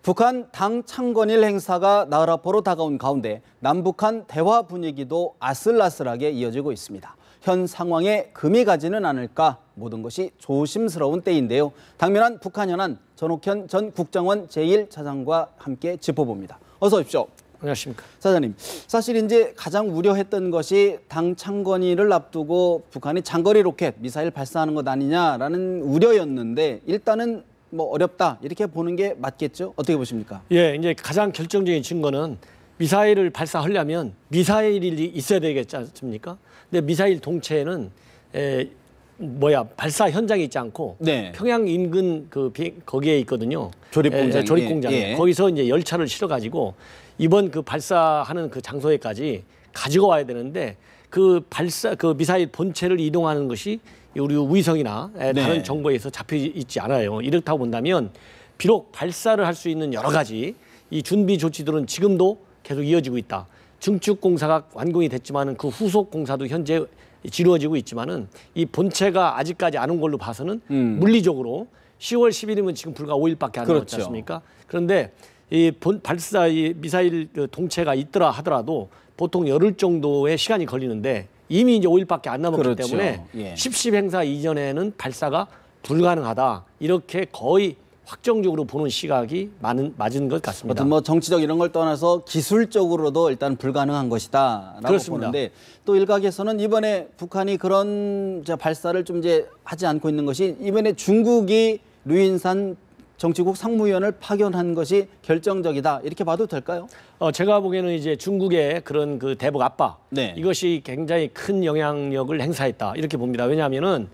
북한 당 창건일 행사가 나흘 앞으로 다가온 가운데 남북한 대화 분위기도 아슬아슬하게 이어지고 있습니다. 현 상황에 금이 가지는 않을까 모든 것이 조심스러운 때인데요. 당면한 북한 현안 전옥현 전 국정원 제1차장과 함께 짚어봅니다. 어서 오십시오. 안녕하십니까. 사장님, 사실 이제 가장 우려했던 것이 당 창건일을 앞두고 북한이 장거리 로켓, 미사일 발사하는 것 아니냐라는 우려였는데 일단은 뭐 어렵다 이렇게 보는 게 맞겠죠? 어떻게 보십니까? 예, 이제 가장 결정적인 증거는 미사일을 발사하려면 미사일이 있어야 되겠지 않습니까? 근데 미사일 동체는 발사 현장에 있지 않고 네. 평양 인근 거기에 있거든요. 조립공장. 조립공장에. 거기서 이제 열차를 실어가지고 이번 그 발사하는 그 장소에까지 가지고 와야 되는데 그 미사일 본체를 이동하는 것이 우리 위성이나 다른 정보에서 잡혀 있지 않아요. 이렇다고 본다면 비록 발사를 할 수 있는 여러 가지 이 준비 조치들은 지금도 계속 이어지고 있다. 증축 공사가 완공이 됐지만은 그 후속 공사도 현재 이루어지고 있지만은 이 본체가 아직까지 안 온 걸로 봐서는 물리적으로 10월 10일이면 지금 불과 5일밖에 안 남았지 않습니까? 그런데 이 미사일 동체가 있더라 하더라도 보통 열흘 정도의 시간이 걸리는데 이미 이제 5일밖에 안 남았기 때문에 10.10 행사 이전에는 발사가 불가능하다. 이렇게 거의 확정적으로 보는 시각이 맞은 것 같습니다. 어떤 뭐 정치적 이런 걸 떠나서 기술적으로도 일단 불가능한 것이다라고 그렇습니다. 보는데 또 일각에서는 이번에 북한이 그런 발사를 좀 이제 하지 않고 있는 것이 이번에 중국이 류인산 정치국 상무위원을 파견한 것이 결정적이다 이렇게 봐도 될까요? 제가 보기에는 이제 중국의 그런 그 대북 압박 이것이 굉장히 큰 영향력을 행사했다 이렇게 봅니다. 왜냐하면은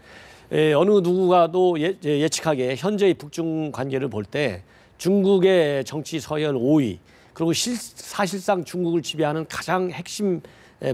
어느 누구가도 예측하기에 현재의 북중 관계를 볼 때 중국의 정치 서열 5위 그리고 사실상 중국을 지배하는 가장 핵심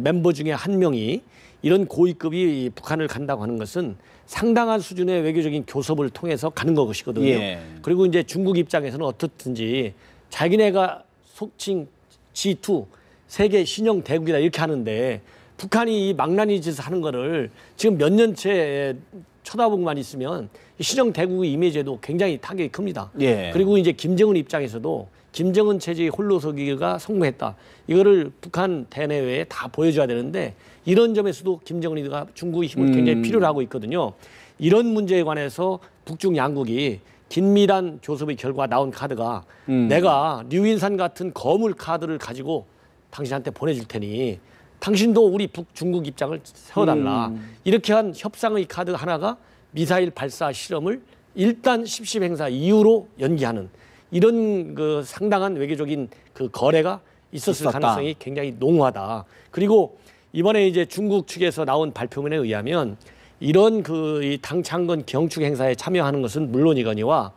멤버 중에 한 명이 이런 고위급이 북한을 간다고 하는 것은 상당한 수준의 외교적인 교섭을 통해서 가는 것이거든요. 그리고 이제 중국 입장에서는 어떻든지 자기네가 속칭 G2 세계 신형 대국이다 이렇게 하는데 북한이 이 망나니 짓을 하는 거를 지금 몇 년째 쳐다보고만 있으면 신형 대국의 이미지에도 굉장히 타격이 큽니다. 그리고 이제 김정은 입장에서도 김정은 체제의 홀로서기가 성공했다. 이거를 북한 대내외에 다 보여줘야 되는데 이런 점에서도 김정은이가 중국의 힘을 굉장히 필요로 하고 있거든요. 이런 문제에 관해서 북중 양국이 긴밀한 교섭의 결과 나온 카드가 내가 류인산 같은 거물 카드를 가지고 당신한테 보내줄 테니 당신도 우리 북중국 입장을 세워달라. 이렇게 한 협상의 카드 하나가 미사일 발사 실험을 일단 10.10 행사 이후로 연기하는 이런 그 상당한 외교적인 그 거래가 있었을 가능성이 굉장히 농후하다. 그리고 이번에 이제 중국 측에서 나온 발표문에 의하면 이런 그 당 창건 경축 행사에 참여하는 것은 물론이거니와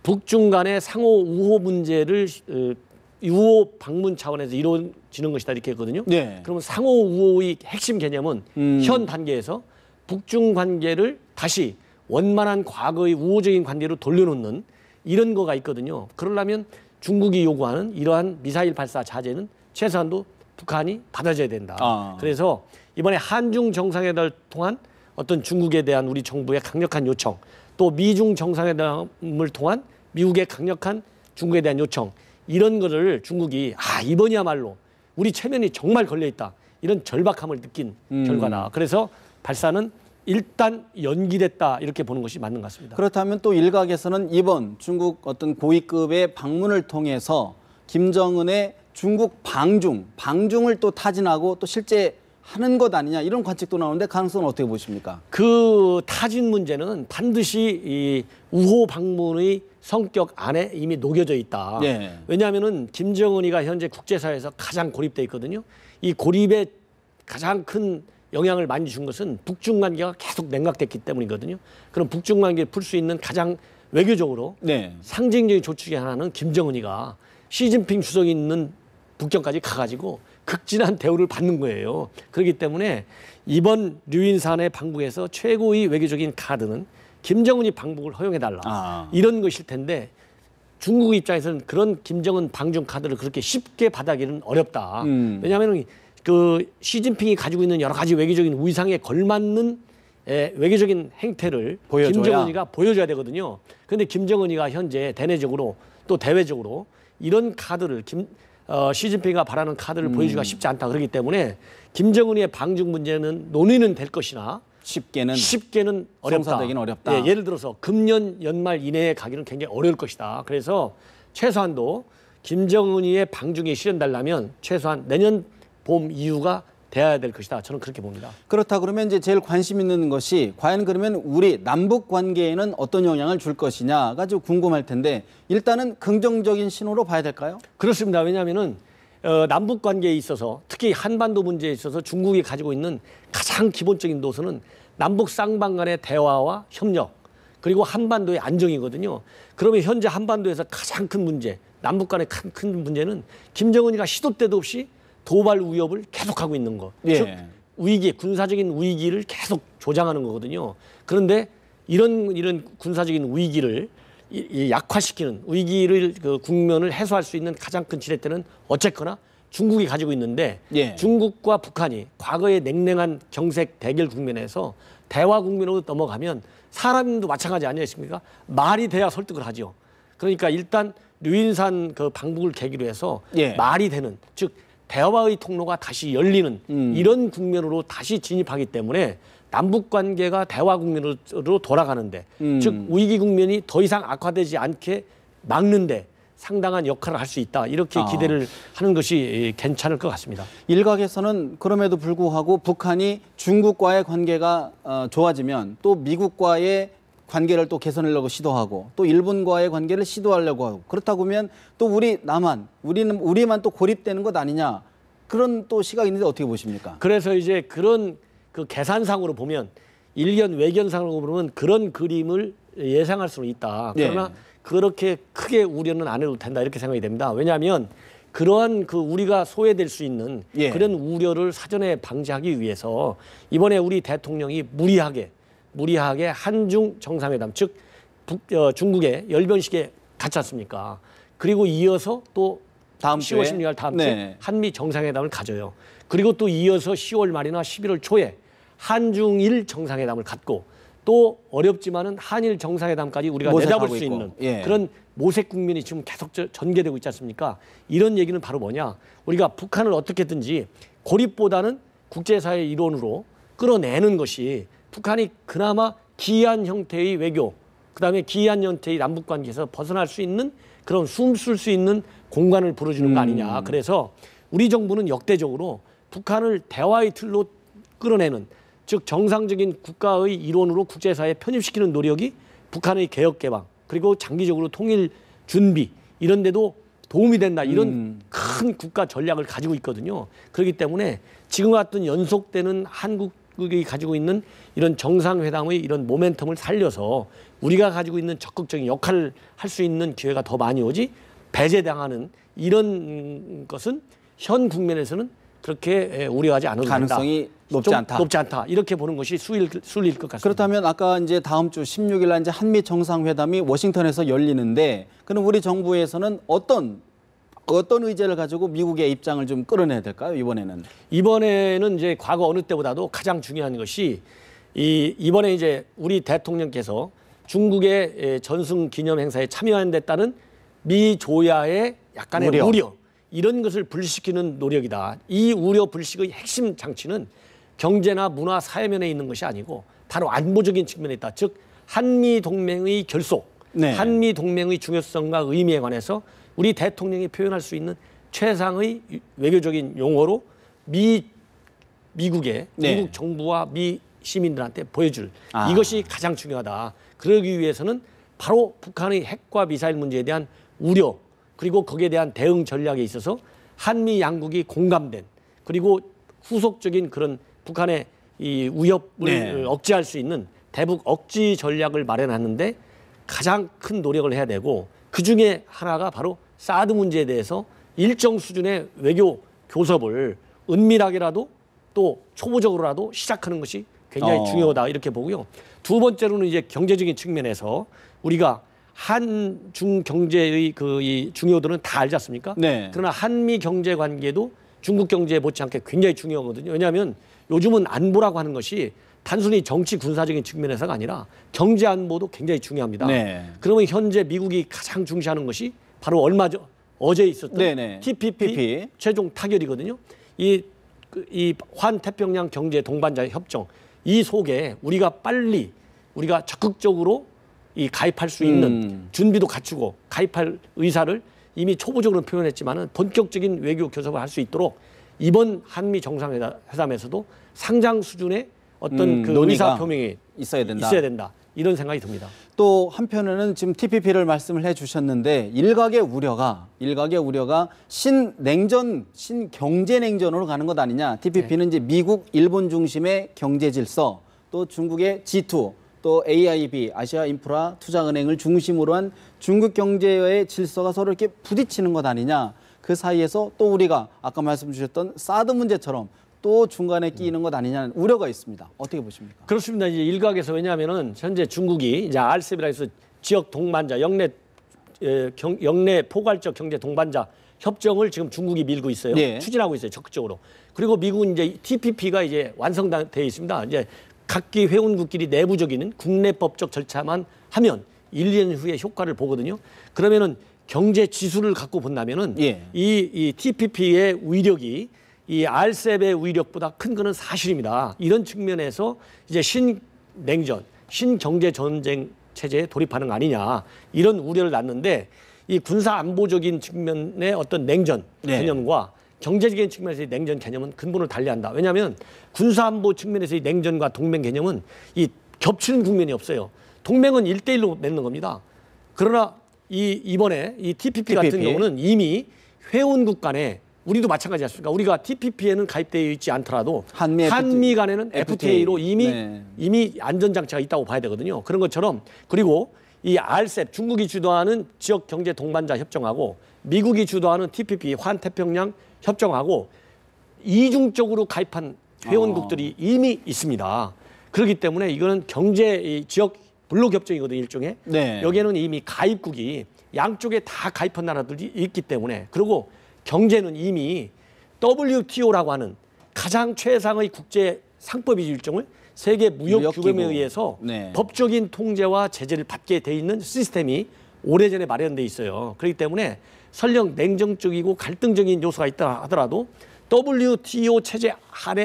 북중 간의 상호 우호 문제를 우호 방문 차원에서 이루어지는 것이다 이렇게 했거든요. 그러면 상호 우호의 핵심 개념은 현 단계에서 북중 관계를 다시 원만한 과거의 우호적인 관계로 돌려놓는 이런 거가 있거든요. 그러려면 중국이 요구하는 이러한 미사일 발사 자제는 최소한도 북한이 받아줘야 된다. 그래서 이번에 한중 정상회담을 통한 어떤 중국에 대한 우리 정부의 강력한 요청, 또 미중 정상회담을 통한 미국의 강력한 중국에 대한 요청, 이런 거를 중국이 이번이야말로 우리 체면이 정말 걸려있다. 이런 절박함을 느낀 결과다. 그래서 발사는 일단 연기됐다 이렇게 보는 것이 맞는 것 같습니다. 그렇다면 또 일각에서는 이번 중국 어떤 고위급의 방문을 통해서 김정은의 중국 방중을 또 타진하고 또 실제 하는 것 아니냐 이런 관측도 나오는데 가능성은 어떻게 보십니까? 그 타진 문제는 반드시 이 우호 방문의 성격 안에 이미 녹여져 있다. 왜냐하면은 김정은이가 현재 국제사회에서 가장 고립돼 있거든요. 이 고립에 가장 큰 영향을 많이 준 것은 북중 관계가 계속 냉각됐기 때문이거든요. 그럼 북중 관계를 풀 수 있는 가장 외교적으로 상징적인 조치 중에 하나는 김정은이가 시진핑 주석이 있는 북경까지 가가지고 극진한 대우를 받는 거예요. 그렇기 때문에 이번 류인산의 방북에서 최고의 외교적인 카드는 김정은이 방북을 허용해달라. 이런 것일 텐데 중국 입장에서는 그런 김정은 방중 카드를 그렇게 쉽게 받아기는 어렵다. 왜냐하면 그 시진핑이 가지고 있는 여러 가지 외교적인 위상에 걸맞는 외교적인 행태를 김정은이가 보여줘야 되거든요. 그런데 김정은이가 현재 대내적으로 또 대외적으로 이런 카드를 시진핑이가 바라는 카드를 보여주기가 쉽지 않다. 그렇기 때문에 김정은의 방중 문제는 논의는 될 것이나 쉽게는 어렵다. 성사되기는 어렵다. 예, 예를 들어서 금년 연말 이내에 가기는 굉장히 어려울 것이다. 그래서 최소한도 김정은이의 방중이 실현되려면 최소한 내년 봄 이후가 돼야 될 것이다. 저는 그렇게 봅니다. 그렇다 그러면 이제 제일 관심 있는 것이 과연 그러면 우리 남북 관계에는 어떤 영향을 줄 것이냐가 좀 궁금할 텐데 일단은 긍정적인 신호로 봐야 될까요? 그렇습니다. 왜냐하면은 남북 관계에 있어서 특히 한반도 문제에 있어서 중국이 가지고 있는 가장 기본적인 노선은 남북 쌍방 간의 대화와 협력 그리고 한반도의 안정이거든요. 그러면 현재 한반도에서 가장 큰 문제, 남북 간의 큰 문제는 김정은이가 시도 때도 없이 도발 위협을 계속하고 있는 거. 예. 즉 위기, 군사적인 위기를 계속 조장하는 거거든요. 그런데 이런 군사적인 위기를 약화시키는 위기를 그 국면을 해소할 수 있는 가장 큰 지렛대는 어쨌거나 중국이 가지고 있는데 예. 중국과 북한이 과거의 냉랭한 경색 대결 국면에서 대화 국면으로 넘어가면 사람도 마찬가지 아니겠습니까? 말이 돼야 설득을 하죠. 그러니까 일단 류인산 그 방북을 계기로 해서 예. 말이 되는 즉 대화의 통로가 다시 열리는 이런 국면으로 다시 진입하기 때문에 남북 관계가 대화 국면으로 돌아가는데 즉 위기 국면이 더 이상 악화되지 않게 막는데 상당한 역할을 할 수 있다. 이렇게 기대를 하는 것이 괜찮을 것 같습니다. 일각에서는 그럼에도 불구하고 북한이 중국과의 관계가 좋아지면 또 미국과의 관계를 또 개선하려고 시도하고 또 일본과의 관계를 시도하려고 하고 그렇다고 하면 또 우리만 또 고립되는 것 아니냐 그런 또 시각이 있는데 어떻게 보십니까? 그래서 이제 그런 그 계산상으로 보면 일견 외견상으로 보면 그런 그림을 예상할 수는 있다. 그러나 네. 그렇게 크게 우려는 안 해도 된다 이렇게 생각이 됩니다. 왜냐하면 그러한 그 우리가 소외될 수 있는 예. 그런 우려를 사전에 방지하기 위해서 이번에 우리 대통령이 무리하게 한중 정상회담 즉 중국의 열병식에 갔지 않습니까? 그리고 이어서 또 다음 10월 주에? 16일 다음 네. 주에 한미 정상회담을 가져요. 그리고 또 이어서 10월 말이나 11월 초에 한중일 정상회담을 갖고 또 어렵지만은 한일 정상회담까지 우리가 내다볼 수 있고. 있는 예. 그런 모색 국면이 지금 계속 전개되고 있지 않습니까? 이런 얘기는 바로 뭐냐? 우리가 북한을 어떻게든지 고립보다는 국제사회 일원으로 끌어내는 것이 북한이 그나마 기이한 형태의 외교, 그다음에 기이한 형태의 남북 관계에서 벗어날 수 있는 그런 숨 쉴 수 있는 공간을 불어주는 거 아니냐. 그래서 우리 정부는 역대적으로 북한을 대화의 틀로 끌어내는 즉 정상적인 국가의 일원으로 국제사회에 편입시키는 노력이 북한의 개혁 개방 그리고 장기적으로 통일 준비 이런 데도 도움이 된다. 이런 큰 국가 전략을 가지고 있거든요. 그렇기 때문에 지금 같은 연속되는 한국이 가지고 있는 이런 정상회담의 이런 모멘텀을 살려서 우리가 가지고 있는 적극적인 역할을 할 수 있는 기회가 더 많이 오지 배제당하는 이런 것은 현 국면에서는 그렇게 우려하지 않아도 가능성이 된다. 높지 않다. 높지 않다. 이렇게 보는 것이 수일 것 같습니다. 그렇다면 아까 이제 다음 주 16일 날 이제 한미 정상회담이 워싱턴에서 열리는데 그럼 우리 정부에서는 어떤 의제를 가지고 미국의 입장을 좀 끌어내야 될까요? 이번에는 이제 과거 어느 때보다도 가장 중요한 것이 이번에 이제 우리 대통령께서 중국의 전승 기념 행사에 참여한 데 따른 미 조야의 약간의 우려 이런 것을 불식시키는 노력이다. 이 우려 불식의 핵심 장치는 경제나 문화 사회면에 있는 것이 아니고 바로 안보적인 측면에 있다. 즉 한미 동맹의 결속, 네. 한미 동맹의 중요성과 의미에 관해서 우리 대통령이 표현할 수 있는 최상의 외교적인 용어로 미국의 네. 미국 정부와 미 시민들한테 보여줄 이것이 가장 중요하다. 그러기 위해서는 바로 북한의 핵과 미사일 문제에 대한 우려 그리고 거기에 대한 대응 전략에 있어서 한미 양국이 공감된 그리고 후속적인 그런 북한의 이 위협을 억제할 수 있는 대북 억지 전략을 마련하는데 가장 큰 노력을 해야 되고 그중에 하나가 바로 사드 문제에 대해서 일정 수준의 외교 교섭을 은밀하게라도 또 초보적으로라도 시작하는 것이 굉장히 중요하다 이렇게 보고요. 두 번째로는 이제 경제적인 측면에서 우리가 한중 경제의 이 중요도는 다 알지 않습니까? 네. 그러나 한미 경제 관계도 중국 경제에 못지않게 굉장히 중요하거든요. 왜냐하면 요즘은 안보라고 하는 것이 단순히 정치 군사적인 측면에서가 아니라 경제 안보도 굉장히 중요합니다. 네. 그러면 현재 미국이 가장 중시하는 것이 바로 어제 있었던 네네. TPP 최종 타결이거든요. 이 환태평양 경제 동반자 협정 이 속에 우리가 적극적으로 가입할 수 있는 준비도 갖추고 가입할 의사를 이미 초보적으로 표현했지만은 본격적인 외교 교섭을 할 수 있도록 이번 한미 정상회담에서도 상장 수준의 어떤 그 의사 표명이 있어야 된다. 이런 생각이 듭니다. 또 한편에는 지금 TPP를 말씀을 해주셨는데 일각의 우려가 신경제 냉전으로 가는 것 아니냐. TPP는 이제 미국, 일본 중심의 경제 질서, 또 중국의 G2, 또 AIB, 아시아 인프라 투자은행을 중심으로 한 중국 경제의 질서가 서로 이렇게 부딪히는 것 아니냐. 그 사이에서 또 우리가 아까 말씀 주셨던 사드 문제처럼 또 중간에 끼이는 것 아니냐는 우려가 있습니다. 어떻게 보십니까? 그렇습니다. 이제 일각에서 왜냐하면은 현재 중국이 이제 RCEP이라 해서 지역 동반자, 영내 포괄적 경제 동반자 협정을 지금 중국이 밀고 있어요. 네. 추진하고 있어요. 적극적으로. 그리고 미국은 이제 TPP가 이제 완성되어 있습니다. 이제 각기 회원국끼리 내부적인 국내법적 절차만 하면 1, 2년 후에 효과를 보거든요. 그러면은 경제 지수를 갖고 본다면은 이 TPP의 위력이 이 RCEP의 위력보다 큰 거는 사실입니다. 이런 측면에서 이제 신냉전, 신경제 전쟁 체제에 돌입하는 거 아니냐 이런 우려를 낳는데 이 군사 안보적인 측면의 어떤 냉전 개념과 경제적인 측면에서의 냉전 개념은 근본을 달리한다. 왜냐하면 군사 안보 측면에서의 냉전과 동맹 개념은 이 겹치는 국면이 없어요. 동맹은 1대1로 맺는 겁니다. 그러나 이번에 이 TPP 같은 경우는 이미 회원국 간에 우리도 마찬가지 않습니까? 우리가 TPP에는 가입되어 있지 않더라도 한미 간에는 FTA로 이미 안전장치가 있다고 봐야 되거든요. 그런 것처럼 그리고 이 RCEP 중국이 주도하는 지역 경제 동반자 협정하고 미국이 주도하는 TPP 환태평양 협정하고 이중적으로 가입한 회원국들이 이미 있습니다. 그렇기 때문에 이거는 경제 지역 블록 협정이거든요, 일종의. 여기에는 이미 가입국이 양쪽에 다 가입한 나라들이 있기 때문에 그리고 경제는 이미 WTO라고 하는 가장 최상의 국제 상법위 일정을 세계 무역 규범에 의해서 법적인 통제와 제재를 받게 돼 있는 시스템이 오래전에 마련돼 있어요. 그렇기 때문에 설령 냉정적이고 갈등적인 요소가 있다 하더라도 WTO 체제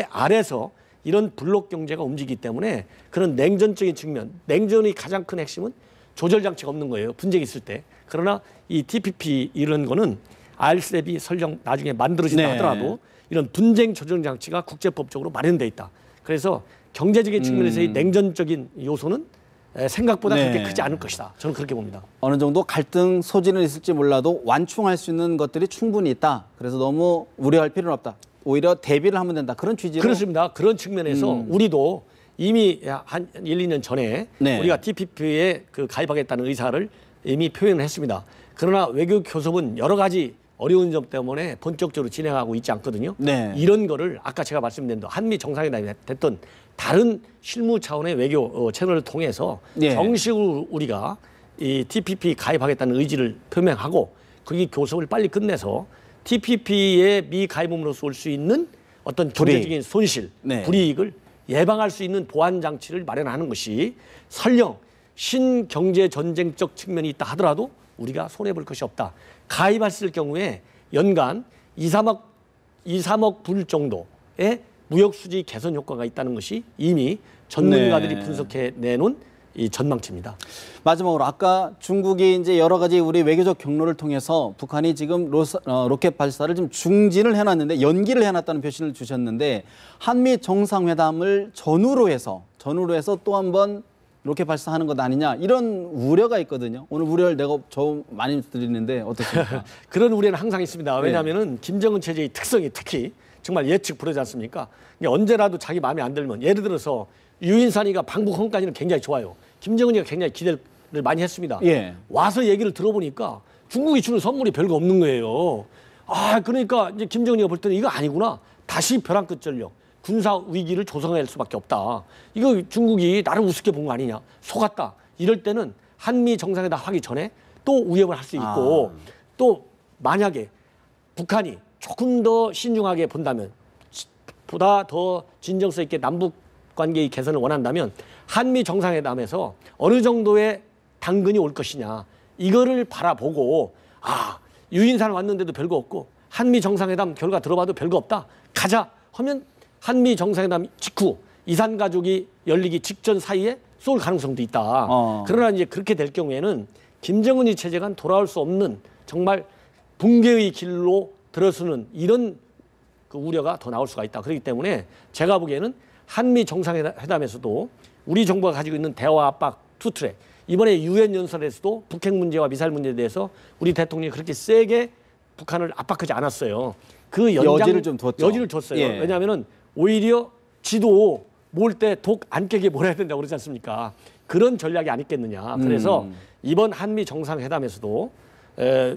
아래서 이런 블록 경제가 움직이기 때문에 그런 냉전적인 측면, 냉전의 가장 큰 핵심은 조절 장치가 없는 거예요. 분쟁이 있을 때. 그러나 이 TPP 이런 거는 RCEP이 설령 나중에 만들어진다 하더라도 이런 분쟁 조절 장치가 국제법적으로 마련돼 있다. 그래서 경제적인 측면에서의 냉전적인 요소는 생각보다 그렇게 크지 않을 것이다. 저는 그렇게 봅니다. 어느 정도 갈등 소지는 있을지 몰라도 완충할 수 있는 것들이 충분히 있다. 그래서 너무 우려할 필요는 없다. 오히려 대비를 하면 된다. 그런 취지로. 그렇습니다. 그런 측면에서 우리도 이미 한 1, 2년 전에 우리가 TPP에 가입하겠다는 의사를 이미 표현을 했습니다. 그러나 외교 교섭은 여러 가지 어려운 점 때문에 본격적으로 진행하고 있지 않거든요. 이런 거를 아까 제가 말씀드린 대로 한미 정상회담이 됐던 다른 실무 차원의 외교 채널을 통해서 정식으로 우리가 이 TPP 가입하겠다는 의지를 표명하고 거기 교섭을 빨리 끝내서 TPP에 미가입으로서 올 수 있는 어떤 경제적인 손실, 불이익을 예방할 수 있는 보완 장치를 마련하는 것이 설령 신경제 전쟁적 측면이 있다 하더라도 우리가 손해볼 것이 없다. 가입했을 경우에 연간 2, 3억 불 정도의 무역 수지 개선 효과가 있다는 것이 이미 전문가들이 분석해 내놓은 이 전망치입니다. 마지막으로 아까 중국이 이제 여러 가지 우리 외교적 경로를 통해서 북한이 지금 로켓 발사를 좀 중진을 해놨는데 연기를 해놨다는 표시를 주셨는데 한미 정상회담을 전후로 해서 또 한번 로켓 발사하는 것 아니냐 이런 우려가 있거든요. 오늘 우려를 내가 저 많이 드리는데 어떻습니까? 그런 우려는 항상 있습니다. 왜냐하면은 김정은 체제의 특성이 특히 정말 예측 불허지 않습니까? 언제라도 자기 마음에 안 들면 예를 들어서 유인산이가 방북 헌까지는 굉장히 좋아요. 김정은이가 굉장히 기대를 많이 했습니다. 와서 얘기를 들어보니까 중국이 주는 선물이 별거 없는 거예요. 그러니까 이제 김정은이가 볼 때는 이거 아니구나. 다시 벼랑 끝 전력. 군사 위기를 조성할 수밖에 없다. 이거 중국이 나를 우습게 본 거 아니냐. 속았다. 이럴 때는 한미 정상회담 하기 전에 또 우협을 할 수 있고 또 만약에 북한이 조금 더 신중하게 본다면 보다 더 진정성 있게 남북 관계의 개선을 원한다면 한미 정상회담에서 어느 정도의 당근이 올 것이냐. 이거를 바라보고 유인산 왔는데도 별거 없고 한미 정상회담 결과 들어봐도 별거 없다. 가자 하면 한미 정상회담 직후 이산 가족이 열리기 직전 사이에 쏠 가능성도 있다. 그러나 이제 그렇게 될 경우에는 김정은이 체제가 돌아올 수 없는 정말 붕괴의 길로 들어서는 이런 그 우려가 더 나올 수가 있다. 그렇기 때문에 제가 보기에는 한미 정상회담에서도 우리 정부가 가지고 있는 대화 압박 투트랙, 이번에 유엔 연설에서도 북핵 문제와 미사일 문제에 대해서 우리 대통령이 그렇게 세게 북한을 압박하지 않았어요. 그 여지를 좀 뒀죠. 여지를 줬어요. 왜냐하면은 오히려 지도 몰 때 독 안 깨게 몰아야 된다고 그러지 않습니까? 그런 전략이 아니겠느냐. 그래서 이번 한미 정상회담에서도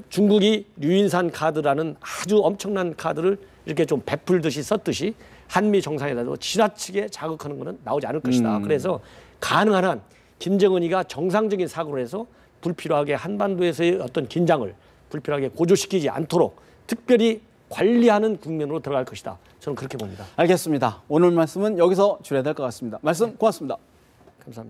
중국이 류인산 카드라는 아주 엄청난 카드를 이렇게 좀 베풀듯이 썼듯이 한미 정상회담도 지나치게 자극하는 것은 나오지 않을 것이다. 그래서 가능한 한 김정은이가 정상적인 사고를 해서 불필요하게 한반도에서의 어떤 긴장을 불필요하게 고조시키지 않도록 특별히 관리하는 국면으로 들어갈 것이다. 저는 그렇게 봅니다. 알겠습니다. 오늘 말씀은 여기서 줄여야 될 것 같습니다. 말씀 고맙습니다. 감사합니다.